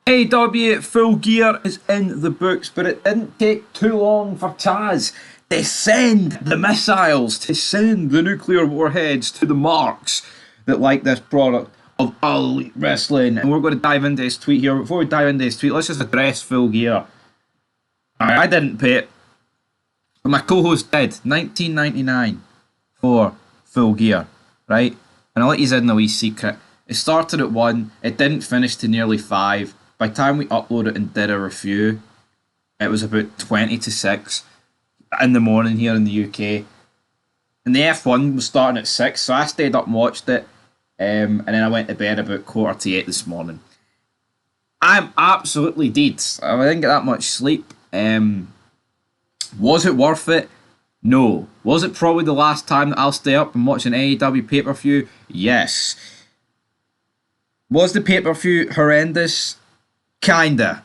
AEW Full Gear is in the books, but it didn't take too long for Taz to send the missiles, to send the nuclear warheads to the marks that like this product of All Elite Wrestling. And we're going to dive into his tweet here. Before we dive into his tweet, let's just address Full Gear. I didn't pay it, but my co-host did. $19.99 for Full Gear, right? And I'll let you in a wee secret. It started at 1, it didn't finish to nearly 5. By the time we uploaded it and did a review, it was about 20 to 6 in the morning here in the UK. And the F1 was starting at 6, so I stayed up and watched it. And then I went to bed about 7:45 this morning. I'm absolutely dead. I didn't get that much sleep. Was it worth it? No. Was it probably the last time that I'll stay up and watch an AEW pay-per-view? Yes. Was the pay-per-view horrendous? Kinda.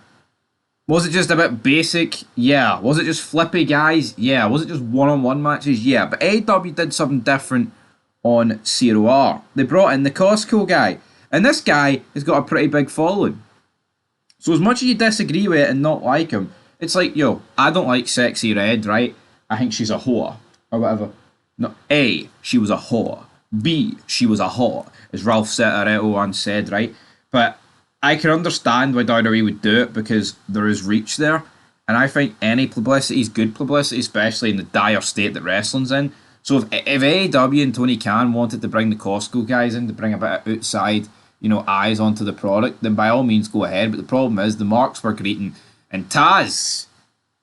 Was it just a bit basic? Yeah. Was it just flippy guys? Yeah. Was it just one-on-one matches? Yeah. But AEW did something different on Zero R. They brought in the Costco guy. And this guy has got a pretty big following. So as much as you disagree with it and not like him, it's like, yo, I don't like Sexy Red, right? I think she's a whore. Or whatever. No, A, she was a whore. B, she was a whore. As Ralph Setaretto once said, right? But I can understand why WWE would do it because there is reach there. And I think any publicity is good publicity, especially in the dire state that wrestling's in. So if AEW and Tony Khan wanted to bring the Costco guys in to bring a bit of outside, eyes onto the product, then by all means go ahead. But the problem is the marks were greeting. And Taz,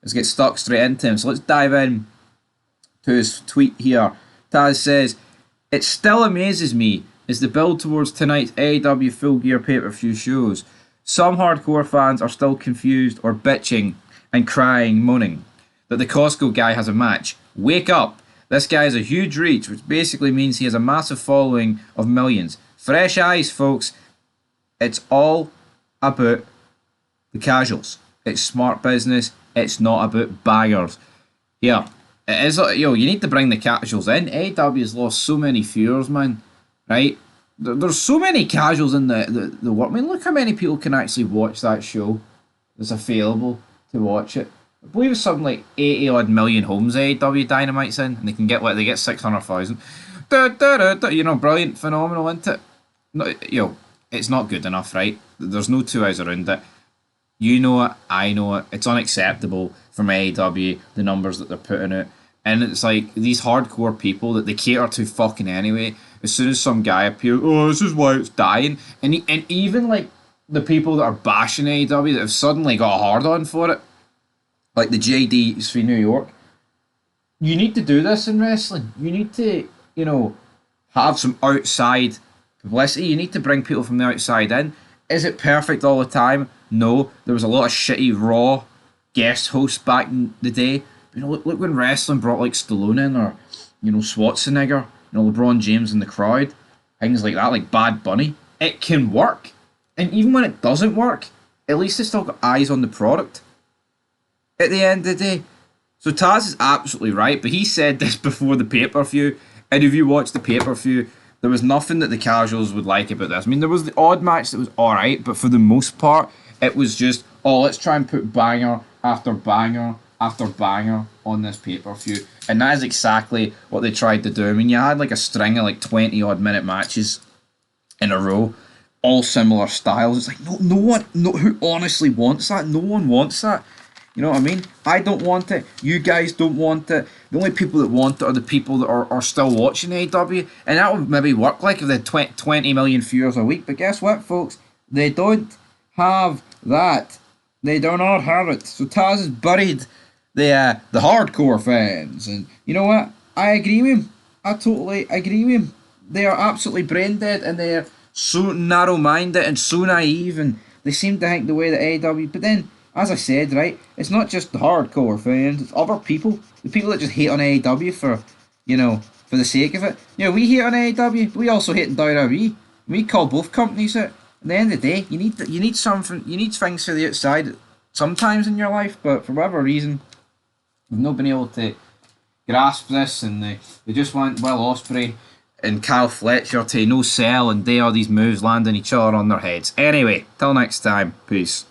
let's get stuck straight into him. So let's dive in to his tweet here. Taz says, "It still amazes me as the build towards tonight's AEW Full Gear pay-per-view shows. Some hardcore fans are still confused or bitching and crying, moaning that the Costco guy has a match. Wake up. This guy has a huge reach, which basically means he has a massive following of millions. Fresh eyes, folks. It's all about the casuals. It's smart business. It's not about baggers." Yeah, it is. You need to bring the casuals in. AEW has lost so many viewers, man. Right? There's so many casuals in the work. I mean, look how many people can actually watch that show that's available to watch it. I believe it's something like 80 odd million homes AEW Dynamite's in, and they get 600,000. Brilliant, phenomenal, isn't it? No, it's not good enough, right? There's no two ways around it. You know it, I know it. It's unacceptable from AEW, the numbers that they're putting out. And it's like these hardcore people that they cater to fucking anyway. As soon as some guy appears, oh, this is why it's dying. And even like the people that are bashing AEW that have suddenly got a hard on for it, like the JDs for New York, you need to do this in wrestling. You need to, have some outside publicity. You need to bring people from the outside in. Is it perfect all the time? No. There was a lot of shitty Raw guest hosts back in the day. Look when wrestling brought like Stallone in or, Schwarzenegger, LeBron James in the crowd, things like that, like Bad Bunny. It can work. And even when it doesn't work, at least they still got eyes on the product at the end of the day. So Taz is absolutely right, but he said this before the pay-per-view, and if you watch the pay-per-view, there was nothing that the casuals would like about this. I mean, there was the odd match that was alright, but for the most part, it was just, let's try and put banger after banger after banger on this pay-per-view. And that is exactly what they tried to do. I mean, you had like a string of like 20 odd minute matches in a row, all similar styles. It's like, no one, who honestly wants that? No one wants that. You know what I mean? I don't want it. You guys don't want it. The only people that want it are the people that are still watching AEW. And that would maybe work like if they had 20 million viewers a week. But guess what, folks? They don't have that. They do not have it. So Taz has buried the hardcore fans. And you know what? I agree with him. I totally agree with him. They are absolutely brain dead and they are so narrow-minded and so naive. And they seem to think the way that AEW... But then, as I said, right, it's not just the hardcore fans, it's other people. The people that just hate on AEW for the sake of it. We hate on AEW, but we also hate on WWE. We call both companies it. At the end of the day, you need something, you need things for the outside sometimes in your life, but for whatever reason, we've not been able to grasp this, and they just want Will Ospreay and Kyle Fletcher to no sell and do all these moves landing each other on their heads. Anyway, till next time, peace.